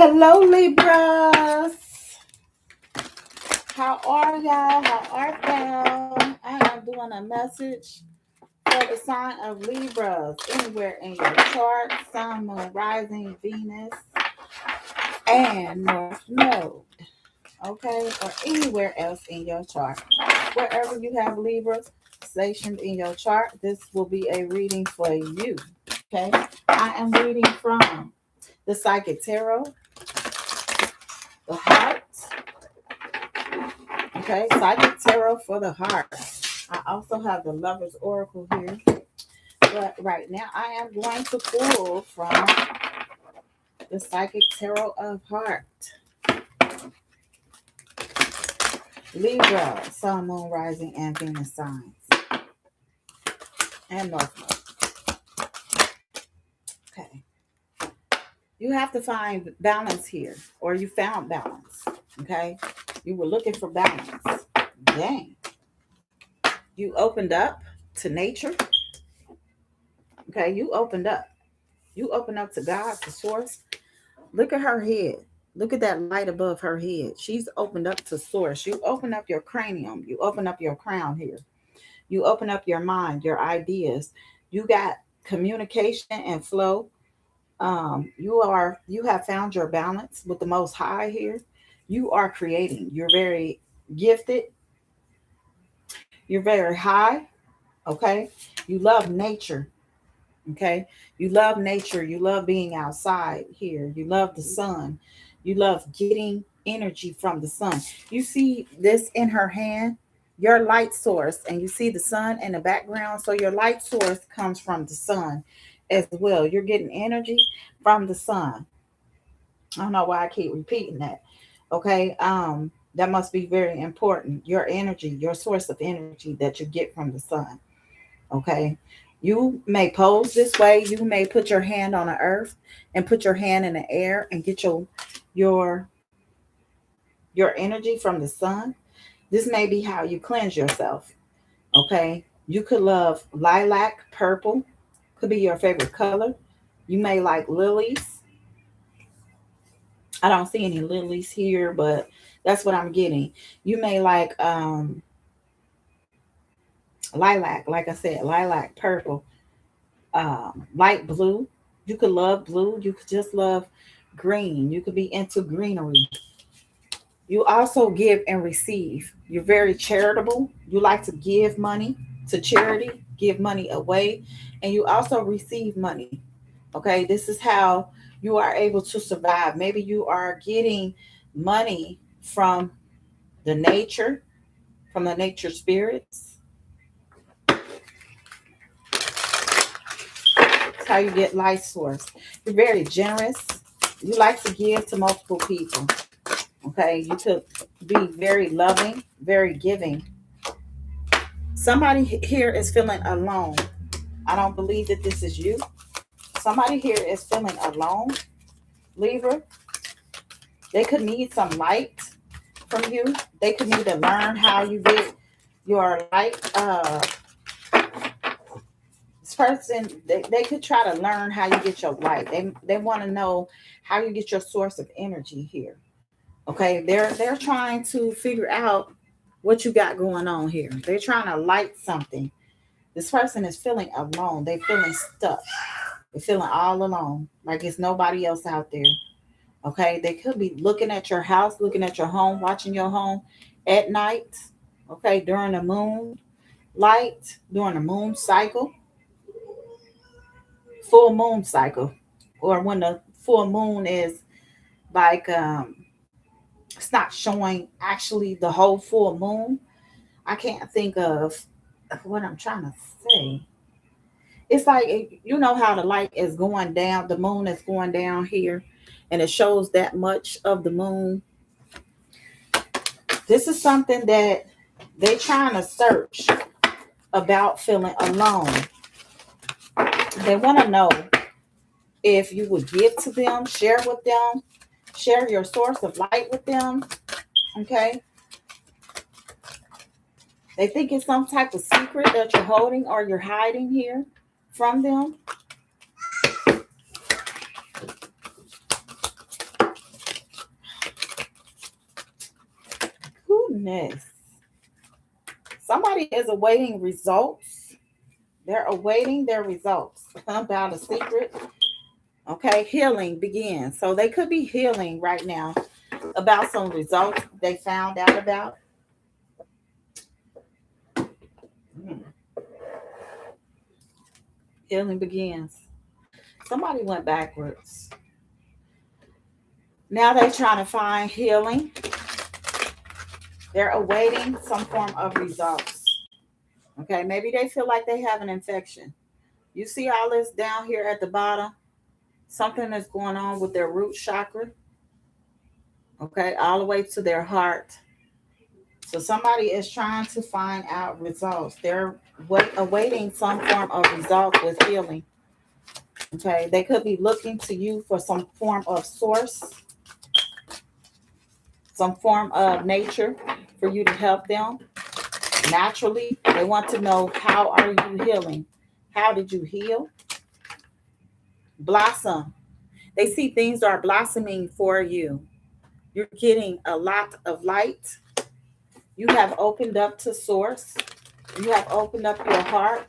Hello, Libras. How are y'all? How art thou? I am doing a message for the sign of Libras anywhere in your chart, Sun, Moon, Rising, Venus, and North Node. Okay, or anywhere else in your chart. Wherever you have Libras stationed in your chart, this will be a reading for you. Okay, I am reading from the Psychic Tarot, the Heart. Okay, Psychic Tarot for the Heart. I also have the Lover's Oracle here. But right now I am going to pull from the Psychic Tarot of Heart. Libra, Sun, Moon, Rising, and Venus signs. And North Node. Okay. You have to find balance here. Or you found balance. Okay. You were looking for balance. Dang. You opened up to nature. Okay. You opened up. You opened up to God, the source. Look at her head. Look at that light above her head. She's opened up to source. You open up your cranium. You open up your crown here. You open up your mind, your ideas. You got communication and flow. You have found your balance with the Most High here. You are creating. You're very gifted. You're very high. Okay. You love nature. Okay. You love nature. You love being outside here. You love the sun. You love getting energy from the sun. You see this in her hand, your light source, and you see the sun in the background. So your light source comes from the sun as well. You're getting energy from the sun. I don't know why I keep repeating that. Okay. That must be very important. Your energy, your source of energy that you get from the sun. Okay. You may pose this way. You may put your hand on the earth and put your hand in the air and get your your energy from the sun. This may be how you cleanse yourself. Okay. You could love lilac, purple, could be your favorite color. You may like lilies. I don't see any lilies here, but that's what I'm getting. You may like lilac, like I said, lilac, purple, light blue. You could love blue. You could just love green. You could be into greenery. You also give and receive. You're very charitable. You like to give money to charity, give money away, and you also receive money. Okay, this is how you are able to survive. Maybe you are getting money from the nature, from the nature spirits. That's how you get life source. You're very generous. You like to give to multiple people. Okay, you could be very loving, very giving. Somebody here is feeling alone. I don't believe that this is you. Somebody here is feeling alone, Libra. They could need some light from you. They could need to learn how you get your light. This person, they could try to learn how you get your light. They want to know how you get your source of energy here. Okay, they're trying to figure out what you got going on here. They're trying to light something. This person is feeling alone. They're feeling stuck. They're feeling all alone, like it's nobody else out there. Okay, they could be looking at your house, looking at your home, watching your home at night. Okay, during the moon light, during the moon cycle, full moon cycle, or when the full moon is like it's not showing actually the whole full moon. I can't think of what I'm trying to say. It's like you know how the light is going down, the moon is going down here, and it shows that much of the moon. This is something that they trying to search about feeling alone. They want to know if you would give to them, share with them, share your source of light with them. Okay. They think it's some type of secret that you're holding or you're hiding here from them. goodness. Somebody is awaiting results. They're awaiting their results about a secret. Okay, healing begins. So they could be healing right now about some results they found out about. Hmm. Healing begins. Somebody went backwards. Now they're trying to find healing. They're awaiting some form of results. Okay, maybe they feel like they have an infection. You see all this down here at the bottom? Something is going on with their root chakra. Okay, all the way to their heart. So somebody is trying to find out results. They're awaiting some form of result with healing. Okay, they could be looking to you for some form of source, some form of nature for you to help them naturally. They want to know, how are you healing? How did you heal? Blossom. They see things are blossoming for you. You're getting a lot of light. You have opened up to source. You have opened up your heart,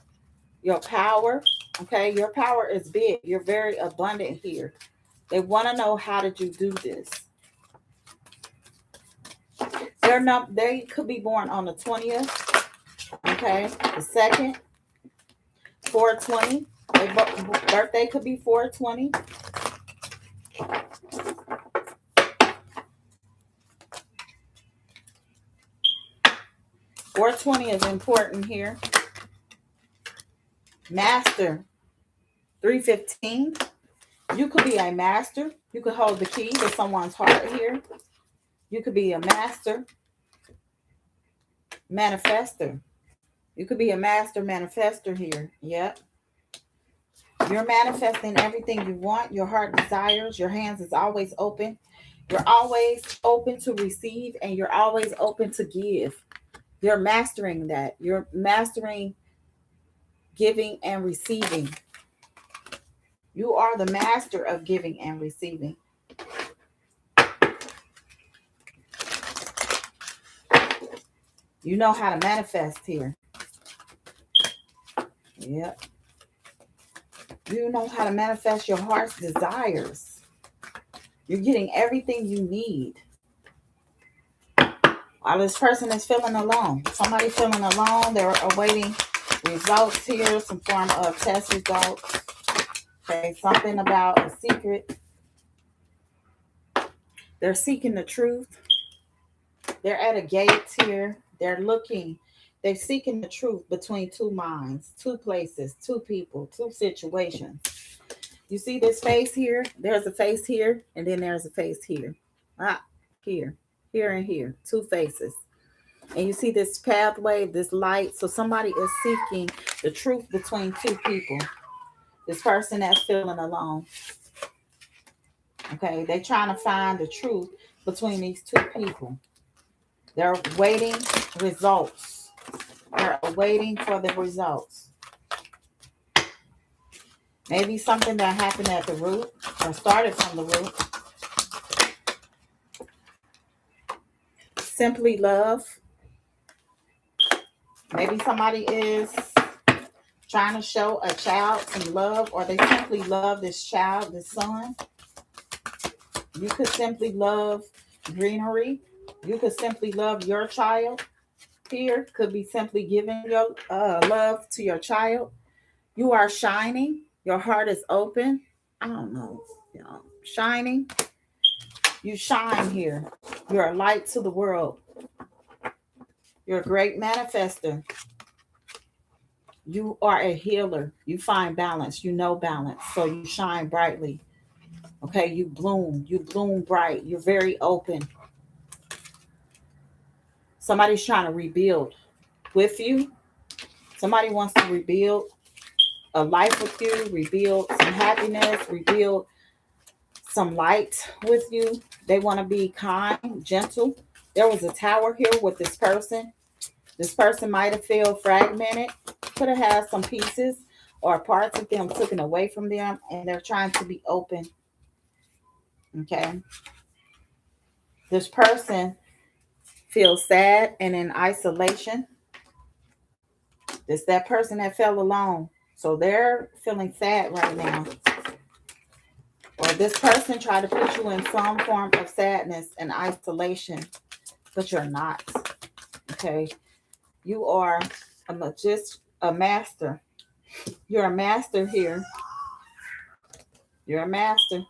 your power. Okay, your power is big. You're very abundant here. They want to know, how did you do this? They're not. They could be born on the 20th. Okay, the 2nd, 420. Their birthday could be 420. 420 is important here. Master, 315. You could be a master. You could hold the key to someone's heart here. You could be a master manifester. You could be a master manifester here. Yep. You're manifesting everything you want. Your heart desires. Your hands is always open. You're always open to receive, and you're always open to give. You're mastering that. You're mastering giving and receiving. You are the master of giving and receiving. You know how to manifest here. Yep. You know how to manifest your heart's desires. You're getting everything you need. While this person is feeling alone. Somebody feeling alone. They're awaiting results here. Some form of test results. Okay, something about a secret. They're seeking the truth. They're at a gate here. They're looking. They're seeking the truth between two minds, two places, two people, two situations. You see this face here? There's a face here, and then there's a face here. Here, here, and here. Two faces. And you see this pathway, this light. So somebody is seeking the truth between two people. This person that's feeling alone. Okay, they're trying to find the truth between these two people. They're waiting results. They're waiting for the results. Maybe something that happened at the root or started from the root. Simply love. Maybe somebody is trying to show a child some love, or they simply love this child, this son. You could simply love greenery. You could simply love your child. Here could be simply giving your love to your child. You are shining. Your heart is open. I don't know. Shining. You shine here. You're a light to the world. You're a great manifester. You are a healer. You find balance. You know balance. So you shine brightly. Okay, you bloom. You bloom bright. You're very open. Somebody's trying to rebuild with you. Somebody wants to rebuild a life with you, rebuild some happiness, rebuild some light with you. They want to be kind, gentle. There was a tower here with this person. This person might have felt fragmented, could have had some pieces or parts of them taken away from them, and they're trying to be open. Okay. This person feels sad and in isolation. It's that person that fell alone. So they're feeling sad right now. Or this person tried to put you in some form of sadness and isolation, but you're not. Okay. You are a master. You're a master here. You're a master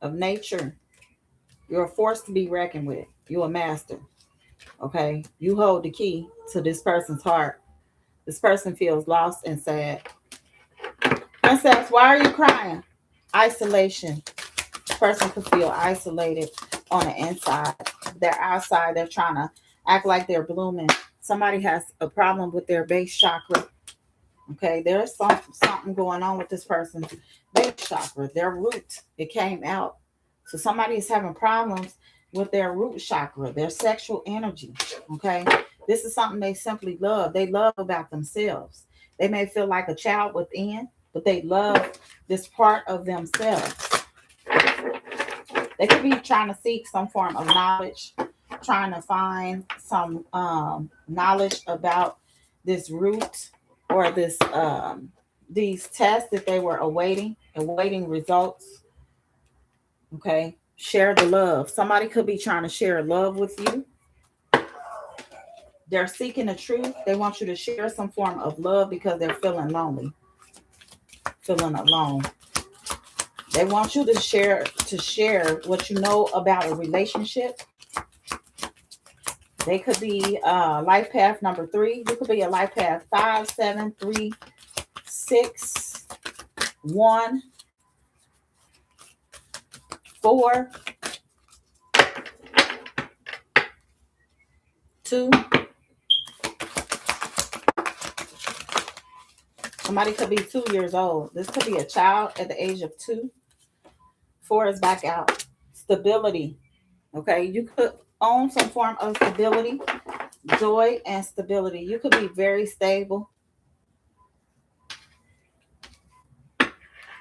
of nature. You're a force to be reckoned with. You're a master. Okay. You hold the key to this person's heart. This person feels lost and sad. Princess, why are you crying? Isolation. This person could feel isolated on the inside. They're outside. They're trying to act like they're blooming. Somebody has a problem with their base chakra. Okay, there's something going on with this person's base chakra, their root. It came out. So somebody is having problems with their root chakra, their sexual energy. Okay, this is something they simply love. They love about themselves. They may feel like a child within, but they love this part of themselves. They could be trying to seek some form of knowledge, trying to find some knowledge about this root or this these tests that they were awaiting results. Okay, share the love. Somebody could be trying to share love with you. They're seeking the truth. They want you to share some form of love because they're feeling lonely, feeling alone. They want you to share what you know about a relationship. They could be life path number 3. You could be a life path 5, 7, 3, 6, 1, 4, 2. Somebody could be 2 years old. This could be a child at the age of 2. 4 is back out. Stability. Okay, you could own some form of stability, joy, and stability. You could be very stable.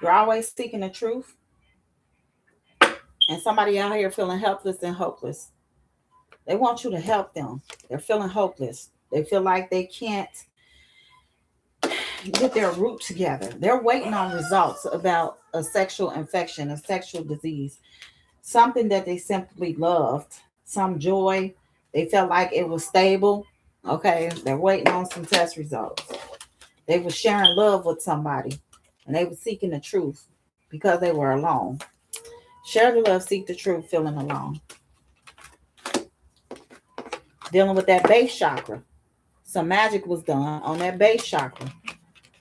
You're always seeking the truth. And somebody out here feeling helpless and hopeless. They want you to help them. They're feeling hopeless. They feel like they can't get their root together. They're waiting on results about a sexual infection, a sexual disease, something that they simply loved, some joy. They felt like it was stable. Okay, they're waiting on some test results. They were sharing love with somebody and they were seeking the truth because they were alone. Share the love, seek the truth, feeling alone. Dealing with that base chakra. Some magic was done on that base chakra.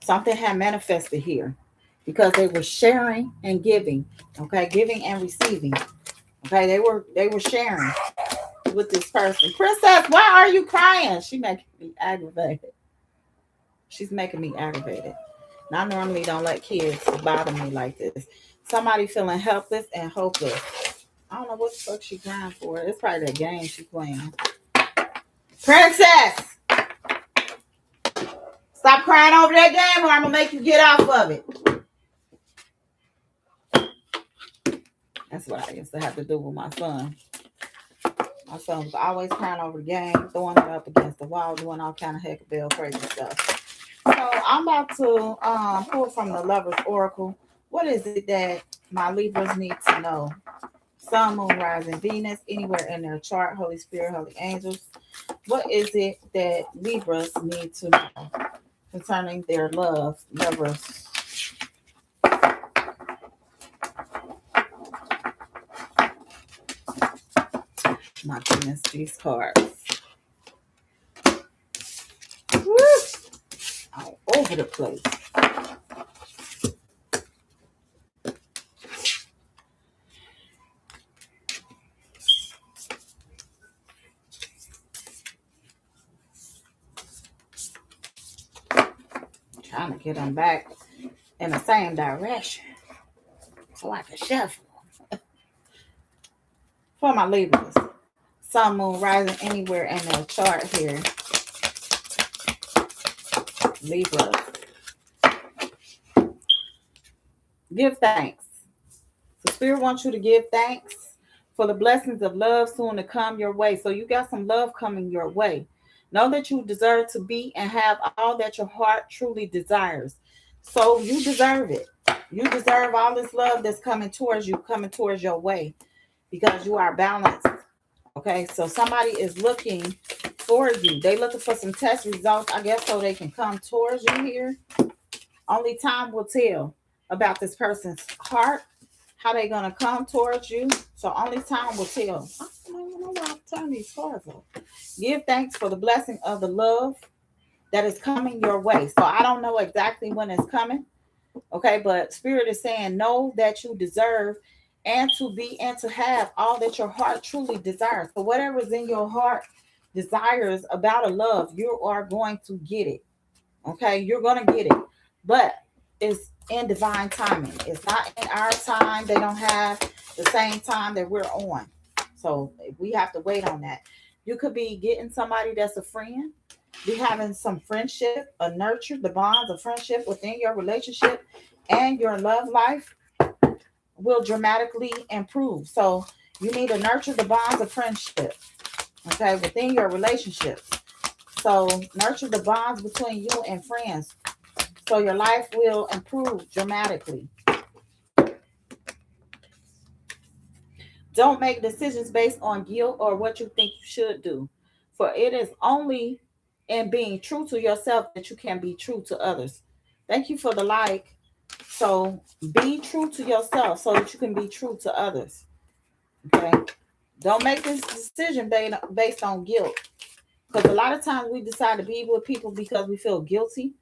Something had manifested here because they were sharing and giving. Okay, giving and receiving. Okay, they were sharing with this person. Princess, why are you crying? She making me aggravated. She's making me aggravated. And I normally don't let kids bother me like this. Somebody feeling helpless and hopeless. I don't know what the fuck she crying for. It's probably the game she's playing. Princess! Stop crying over that game or I'm going to make you get off of it. That's what I used to have to do with my son. My son was always crying over the game, throwing it up against the wall, doing all kind of heck bill crazy stuff. So I'm about to pull from the Lover's Oracle. What is it that my Libras need to know? Sun, Moon, Rising, Venus, anywhere in their chart, Holy Spirit, Holy Angels. What is it that Libras need to know concerning their lovers? My goodness, these cards. Woo! All over the place. Trying to get them back in the same direction. It's like a shuffle. For my Libras. Sun, Moon, Rising, anywhere in their chart here. Libras. Give thanks. So Spirit wants you to give thanks for the blessings of love soon to come your way. So you got some love coming your way. Know that you deserve to be and have all that your heart truly desires. So you deserve it. You deserve all this love that's coming towards you, coming towards your way, because you are balanced. Okay, so somebody is looking for you. They looking for some test results, I guess, so they can come towards you here. Only time will tell about this person's heart, how they gonna come towards you. So only time will tell. I don't even know why I'm turning these cards off. Give thanks for the blessing of the love that is coming your way. So I don't know exactly when it's coming. Okay, but Spirit is saying, know that you deserve and to be and to have all that your heart truly desires. So whatever's in your heart desires about a love, you are going to get it. Okay, you're going to get it. But it's in divine timing. It's not in our time. They don't have the same time that we're on. So we have to wait on that. You could be getting somebody that's a friend. Be having some friendship, a nurture, the bonds of friendship within your relationship, and your love life will dramatically improve. So you need to nurture the bonds of friendship, okay, within your relationships. So nurture the bonds between you and friends, so your life will improve dramatically. Don't make decisions based on guilt or what you think you should do, for it is only in being true to yourself that you can be true to others. Thank you for the like. So be true to yourself so that you can be true to others. Okay. Don't make this decision based on guilt. Because a lot of times we decide to be with people because we feel guilty.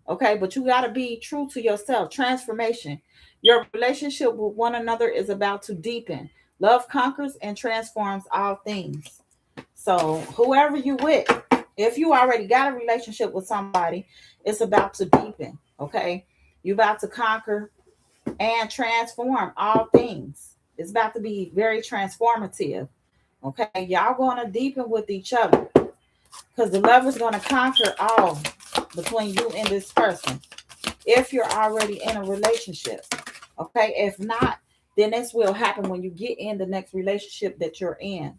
Okay. But you got to be true to yourself. Transformation. Your relationship with one another is about to deepen. Love conquers and transforms all things. So whoever you with, if you already got a relationship with somebody, it's about to deepen. Okay. You about to conquer and transform all things. It's about to be very transformative. Okay, y'all going to deepen with each other because the love is going to conquer all between you and this person. If you're already in a relationship, okay. If not, then this will happen when you get in the next relationship that you're in.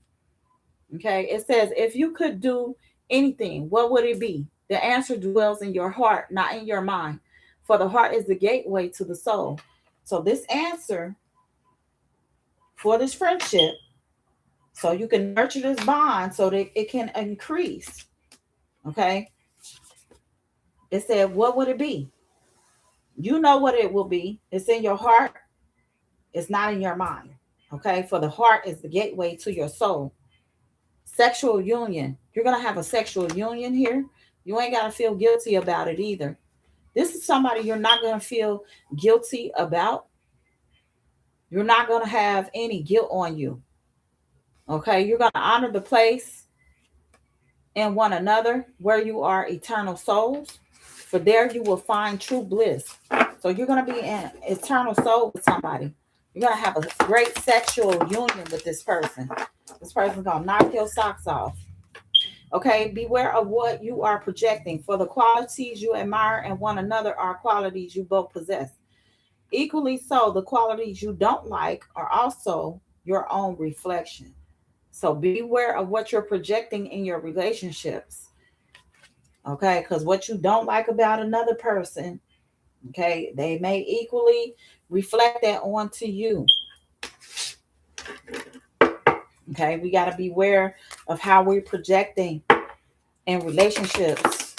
Okay, it says if you could do anything, what would it be? The answer dwells in your heart, not in your mind. For the heart is the gateway to the soul. So this answer for this friendship, so you can nurture this bond so that it can increase. Okay. It said, what would it be? You know what it will be. It's in your heart. It's not in your mind. Okay. For the heart is the gateway to your soul. Sexual union. You're going to have a sexual union here. You ain't got to feel guilty about it either. This is somebody you're not going to feel guilty about. You're not going to have any guilt on you. Okay. You're going to honor the place in one another where you are eternal souls. For there you will find true bliss. So you're going to be an eternal soul with somebody. You're going to have a great sexual union with this person. This person's going to knock your socks off. Okay, beware of what you are projecting, for the qualities you admire in one another are qualities you both possess. Equally so, the qualities you don't like are also your own reflection. So beware of what you're projecting in your relationships. Okay, because what you don't like about another person, okay, they may equally reflect that onto you. Okay, we got to beware of how we're projecting in relationships.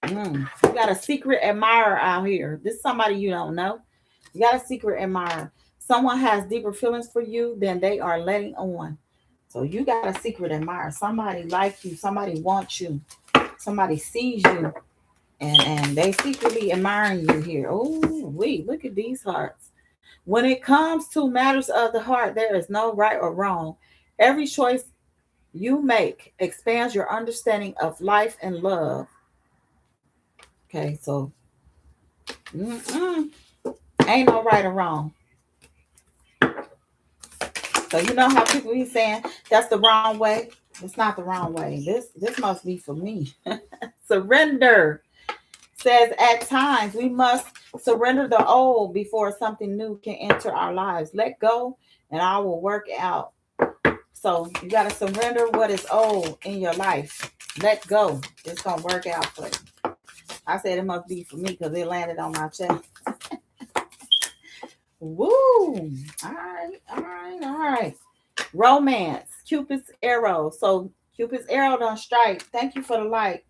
You got a secret admirer out here. This is somebody you don't know. You got a secret admirer. Someone has deeper feelings for you than they are letting on. So you got a secret admirer. Somebody like you. Somebody wants you. Somebody sees you. And they secretly admiring you here. Oh, look at these hearts. When it comes to matters of the heart, there is no right or wrong. Every choice you make expands your understanding of life and love. Okay, so ain't no right or wrong. So you know how people be saying that's the wrong way. It's not the wrong way. This must be for me. Surrender says at times we must surrender the old before something new can enter our lives. Let go, and I will work out So you got to surrender what is old in your life. Let go. It's going to work out for you. I said it must be for me because it landed on my chest. Woo! All right, all right, all right. Romance, Cupid's arrow. So Cupid's arrow done strike. Thank you for the like.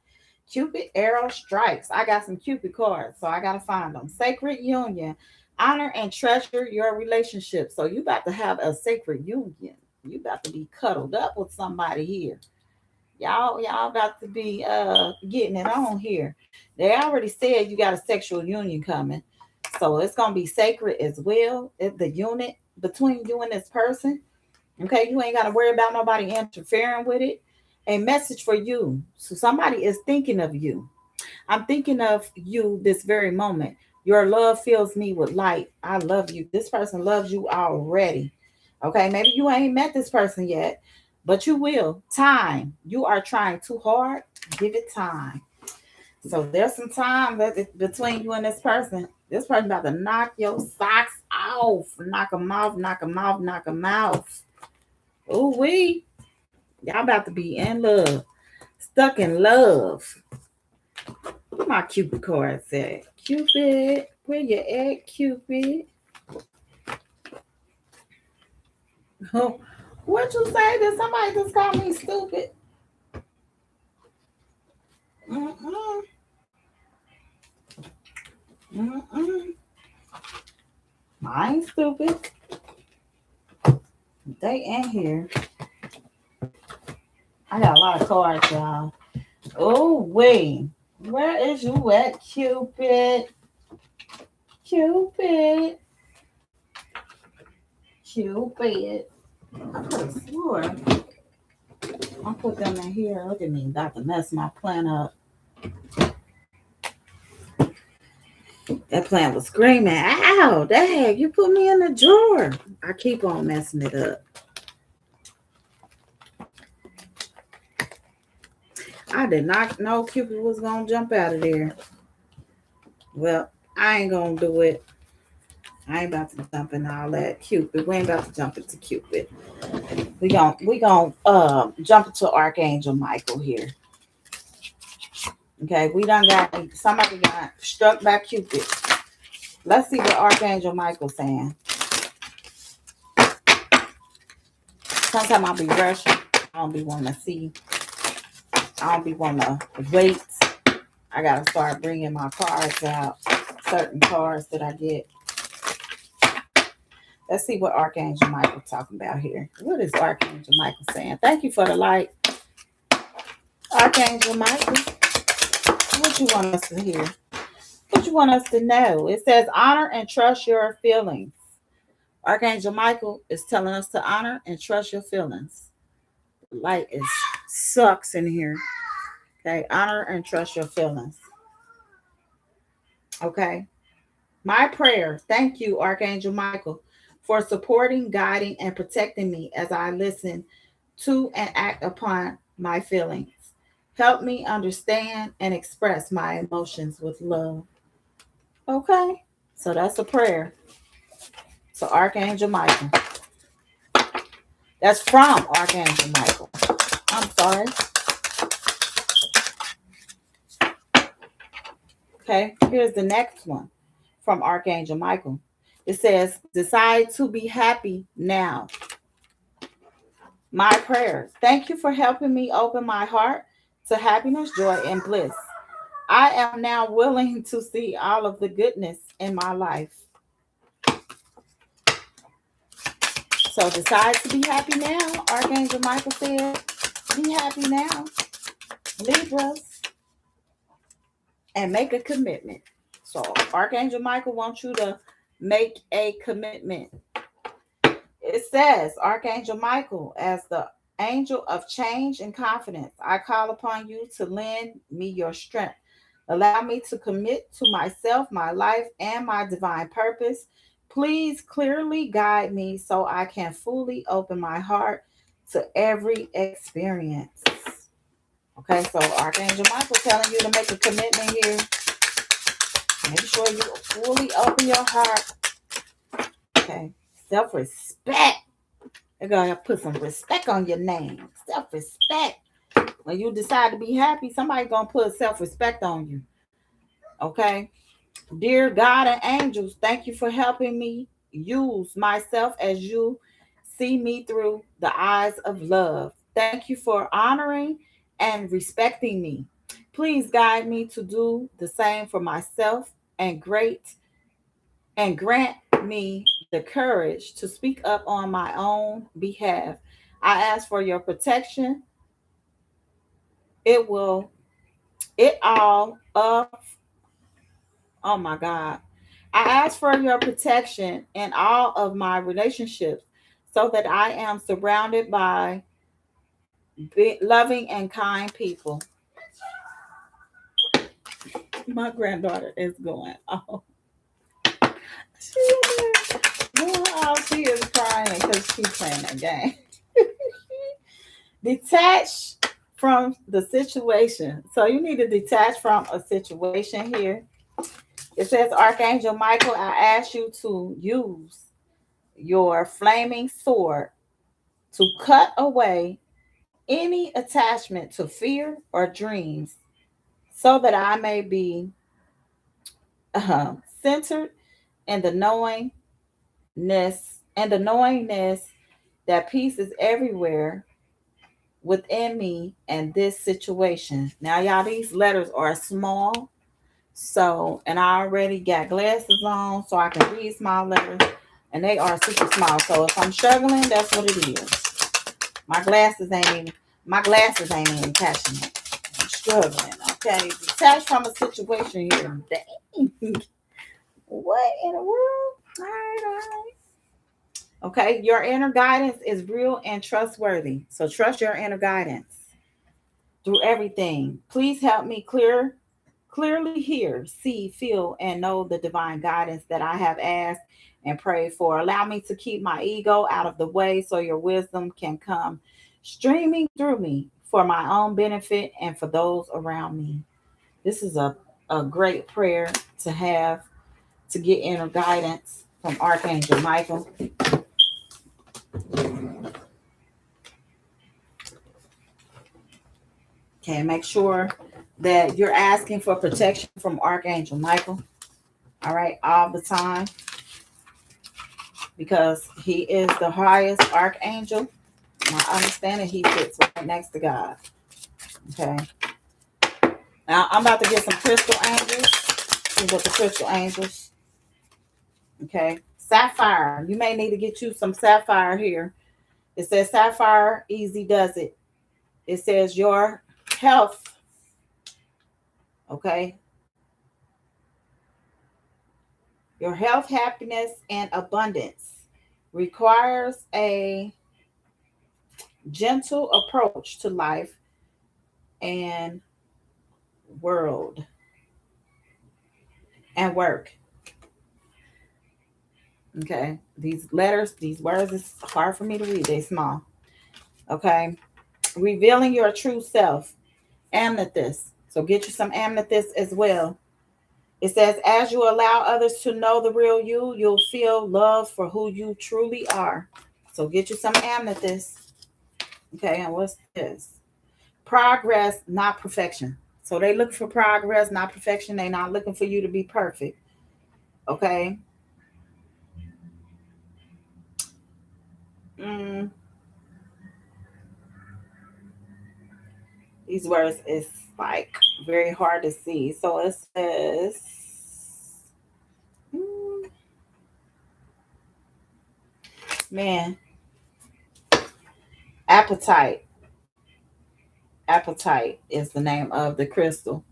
Cupid arrow strikes. I got some Cupid cards, so I gotta find them. Sacred union. Honor and treasure your relationship. So you about to have a sacred union. You about to be cuddled up with somebody here. Y'all about to be getting it on here. They already said you got a sexual union coming. So it's gonna be sacred as well. The unit between you and this person. Okay, you ain't gotta worry about nobody interfering with it. A message for you. So somebody is thinking of you. I'm thinking of you this very moment. Your love fills me with light. I love you. This person loves you already. Okay, maybe you ain't met this person yet, but you will. Time. You are trying too hard. Give it time. So there's some time between you and this person. This person about to knock your socks off. Knock them off, knock them off, knock them off. Ooh, y'all about to be in love. Stuck in love. What my Cupid card say? Cupid, where you at, Cupid? Oh, what you say? Did somebody just call me stupid? Mm-mm. Mm-mm. I ain't stupid. They in here. I got a lot of cards, y'all. Oh, wait. Where is you at, Cupid? Cupid. Cupid. I could have swore. I'll put them in here. Look at me. About to mess my plan up. That plant was screaming, ow, dang, you put me in the drawer. I keep on messing it up. I did not know Cupid was going to jump out of there. Well, I ain't going to do it. I ain't about to jump in all that Cupid. We ain't about to jump into Cupid. We gon' jump into Archangel Michael here. Okay, we done got somebody got struck by Cupid. Let's see what Archangel Michael's saying. Sometimes I'll be rushing. I don't be wanting to see. I don't be wanting to wait. I got to start bringing my cards out. Certain cards that I get. Let's see what Archangel Michael talking about here. What is Archangel Michael saying? Thank you for the light. Archangel Michael, what you want us to hear? What you want us to know? It says honor and trust your feelings. Archangel Michael is telling us to honor and trust your feelings. The light is sucks in here. Okay, honor and trust your feelings. Okay. My prayer, thank you, Archangel Michael, for supporting, guiding, and protecting me as I listen to and act upon my feelings. Help me understand and express my emotions with love. Okay, so that's a prayer. So Archangel Michael. That's from Archangel Michael. I'm sorry. Okay, here's the next one from Archangel Michael. It says, decide to be happy now. My prayers. Thank you for helping me open my heart to happiness, joy, and bliss. I am now willing to see all of the goodness in my life. So decide to be happy now. Archangel Michael said, be happy now. Libras. And make a commitment. So Archangel Michael wants you to make a commitment. It says, Archangel Michael, as the angel of change and confidence, I call upon you to lend me your strength. Allow me to commit to myself, my life, and my divine purpose. Please clearly guide me so I can fully open my heart to every experience. Okay, so Archangel Michael telling you to make a commitment here. Make sure you fully open your heart. Okay, self-respect. They're going to put some respect on your name. Self-respect. When you decide to be happy, somebody's going to put self-respect on you. Okay? Dear God and angels, thank you for helping me use myself as you see me through the eyes of love. Thank you for honoring and respecting me. Please guide me to do the same for myself and grant me the courage to speak up on my own behalf. I ask for your protection. It will it all of Oh my God. I ask for your protection in all of my relationships so that I am surrounded by loving and kind people. My granddaughter is going, oh, she is crying because she's playing a game. Detach from the situation. So you need to detach from a situation here. It says, Archangel Michael, I ask you to use your flaming sword to cut away any attachment to fear or dreams so that I may be uh, centered in the knowingness the knowingness that peace is everywhere within me and this situation. Now, y'all, these letters are small. So, and I already got glasses on so I can read small letters, and they are super small. So if I'm struggling, that's what it is. My glasses ain't even catching it. I'm struggling. Okay, detached from a situation here. Dang. What in the world? All right. Okay, your inner guidance is real and trustworthy. So trust your inner guidance through everything. Please help me clearly hear, see, feel, and know the divine guidance that I have asked and prayed for. Allow me to keep my ego out of the way so your wisdom can come streaming through me for my own benefit and for those around me. This is a great prayer to have to get inner guidance from Archangel Michael. Okay, make sure that you're asking for protection from Archangel Michael. All right, all the time, because he is the highest archangel. My understanding, he sits right next to God. Okay. Now I'm about to get some crystal angels. See what the crystal angels. Okay. Sapphire. You may need to get you some sapphire here. It says sapphire easy does it. It says your health. Okay. Your health, happiness, and abundance requires a gentle approach to life and world and work. Okay. These letters, these words is hard for me to read. They small. Okay. Revealing your true self. Amethyst. So get you some amethyst as well. It says, as you allow others to know the real you, you'll feel love for who you truly are. So get you some amethyst. Okay. And what's this? Progress, not perfection. So they look for progress, not perfection. They're not looking for you to be perfect. Okay. Mm, these words is like very hard to see. So it says, mm, man, appetite. Appetite is the name of the crystal.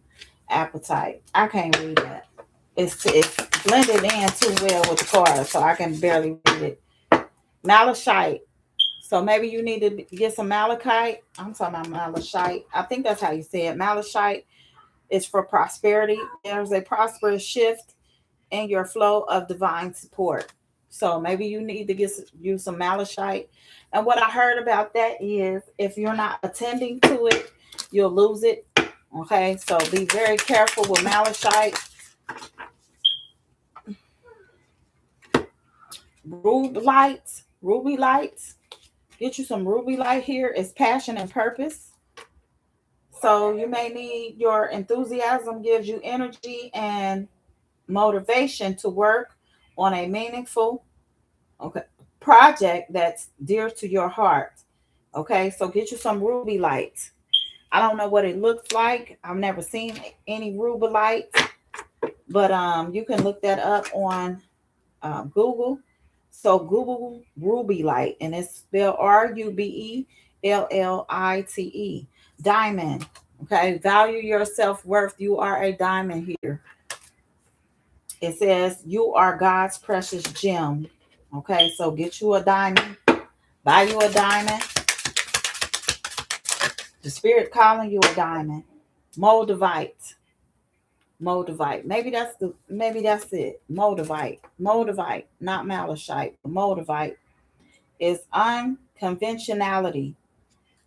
Appetite. I can't read that. It's blended in too well with the cards, so I can barely read it. Malachite. So maybe you need to get some malachite. I'm talking about malachite. I think that's how you say it. Malachite is for prosperity. There's a prosperous shift in your flow of divine support. So maybe you need to use some malachite. And what I heard about that is if you're not attending to it, you'll lose it. Okay, so be very careful with malachite. Ruby lights. Get you some ruby light here. It's passion and purpose. So you may need your enthusiasm gives you energy and motivation to work on a meaningful, okay, project that's dear to your heart. Okay, so get you some ruby light. I don't know what it looks like. I've never seen any ruby light, but you can look that up on Google. So Google ruby light, and it's spelled RUBELLITE. Diamond. Okay, value your self worth. You are a diamond here. It says you are God's precious gem. Okay, so get you a diamond, buy you a diamond. The spirit calling you a diamond. Moldavite. Moldavite. Maybe that's it. Moldavite. Moldavite, not malachite, but moldavite is unconventionality.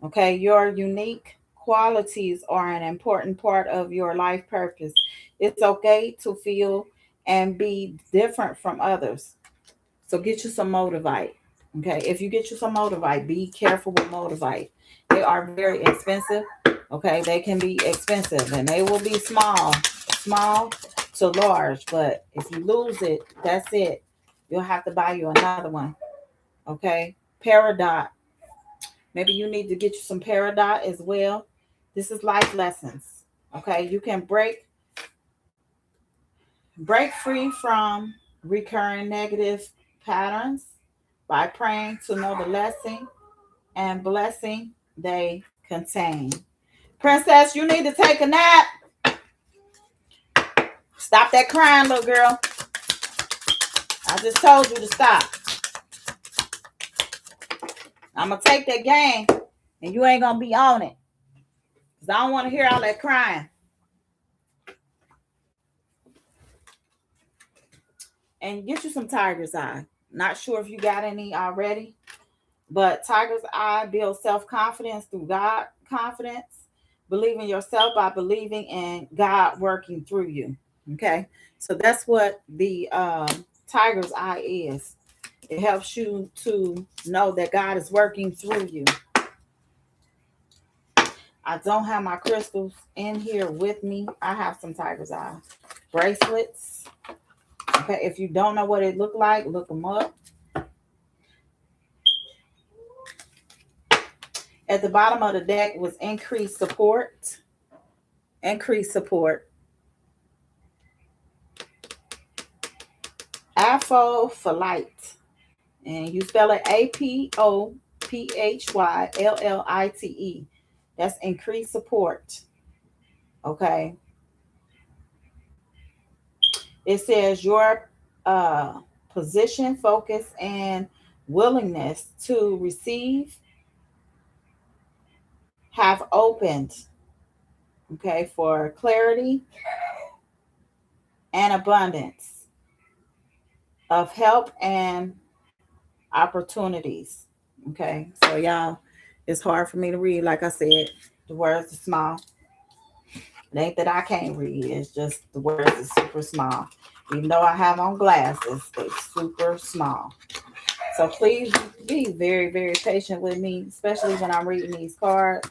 Okay, your unique qualities are an important part of your life purpose. It's okay to feel and be different from others. So get you some moldavite. Okay, if you get you some moldavite, be careful with moldavite. They are very expensive. Okay, they can be expensive and they will be small to large. But if you lose it, that's it. You'll have to buy you another one. Okay, peridot. Maybe you need to get you some peridot as well. This is life lessons. Okay, you can break free from recurring negative patterns by praying to know the lesson and blessing they contain. Princess, you need to take a nap. Stop that crying, little girl. I just told you to stop. I'm going to take that game and you ain't going to be on it. Because I don't want to hear all that crying. And get you some tiger's eye. Not sure if you got any already. But tiger's eye builds self-confidence through God confidence. Believe in yourself by believing in God working through you. Okay. So that's what the tiger's eye is. It helps you to know that God is working through you. I don't have my crystals in here with me. I have some tiger's eye bracelets. Okay. If you don't know what it looked like, look them up. At the bottom of the deck was increased support. Increased support. Apophyllite. And you spell it APOPHYLLITE. That's increased support. Okay. It says your position, focus, and willingness to receive have opened. Okay. For clarity and abundance of help and opportunities. Okay. So, y'all, it's hard for me to read. Like I said, the words are small. It ain't that I can't read. It's just the words are super small. Even though I have on glasses, they're super small. So please be very, very patient with me, especially when I'm reading these cards.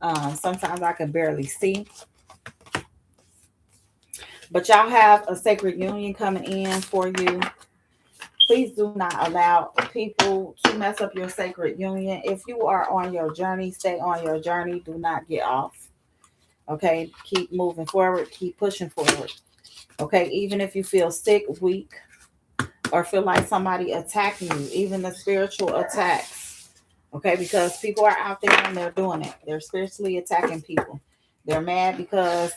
Sometimes I can barely see. But y'all have a sacred union coming in for you. Please do not allow people to mess up your sacred union. If you are on your journey, stay on your journey. Do not get off. Okay, keep moving forward, keep pushing forward. Okay, even if you feel sick, weak, or feel like somebody attacking you, even the spiritual attacks. Okay, because people are out there and they're doing it. They're spiritually attacking people. They're mad because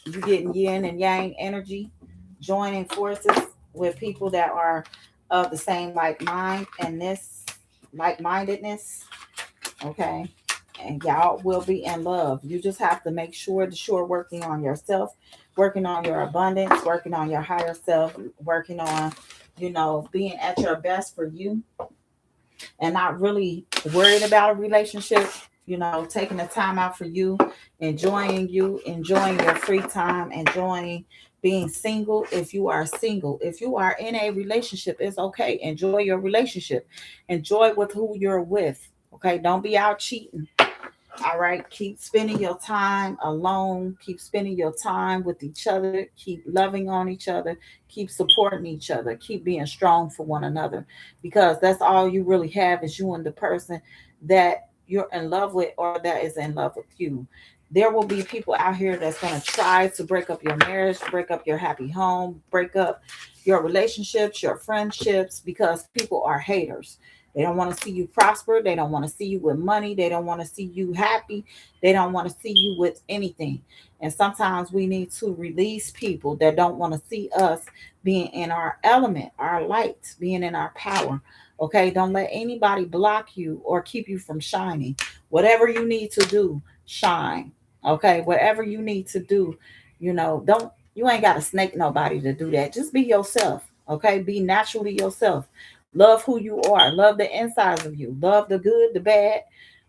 you're getting yin and yang energy, joining forces with people that are of the same like mind and this like mindedness. Okay. And y'all will be in love. You just have to make sure that you're working on yourself, working on your abundance, working on your higher self, working on, being at your best for you and not really worried about a relationship. taking the time out for you, enjoying your free time, enjoying being single. If you are single, if you are in a relationship, it's okay. Enjoy your relationship, enjoy with who you're with. Okay, don't be out cheating. All right, keep spending your time alone, keep spending your time with each other, keep loving on each other, keep supporting each other, keep being strong for one another, because that's all you really have is you and the person that you're in love with or that is in love with you. There will be people out here that's going to try to break up your marriage, break up your happy home, break up your relationships, your friendships, because people are haters. They don't want to see you prosper. They don't want to see you with money. They don't want to see you happy. They don't want to see you with anything. And sometimes we need to release people that don't want to see us being in our element, our light, being in our power. Okay, don't let anybody block you or keep you from shining. Whatever you need to do, shine. Okay, whatever you need to do, don't you ain't got to snake nobody to do that. Just be yourself. Okay, be naturally yourself. Love who you are. Love the insides of you. Love the good, the bad.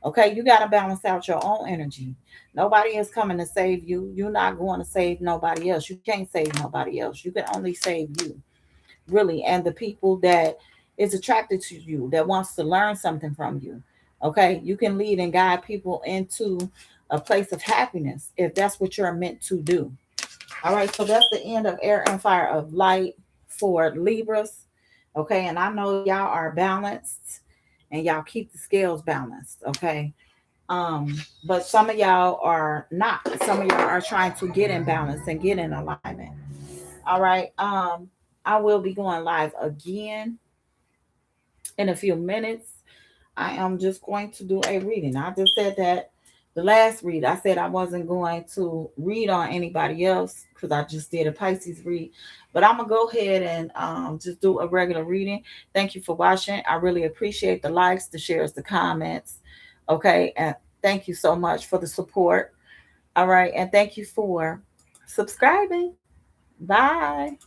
Okay, you got to balance out your own energy. Nobody is coming to save you. You're not going to save nobody else. You can't save nobody else. You can only save you, really, and the people that is attracted to you, that wants to learn something from you. Okay, you can lead and guide people into a place of happiness if that's what you're meant to do. All right, so that's the end of air and fire of light for Libras. Okay, and I know y'all are balanced and y'all keep the scales balanced. Okay, but some of y'all are not. Some of y'all are trying to get in balance and get in alignment. All right, I will be going live again in a few minutes. I am just going to do a reading. I just said that the last read, I said I wasn't going to read on anybody else because I just did a Pisces read. But I'm going to go ahead and just do a regular reading. Thank you for watching. I really appreciate the likes, the shares, the comments. Okay. And thank you so much for the support. All right. And thank you for subscribing. Bye.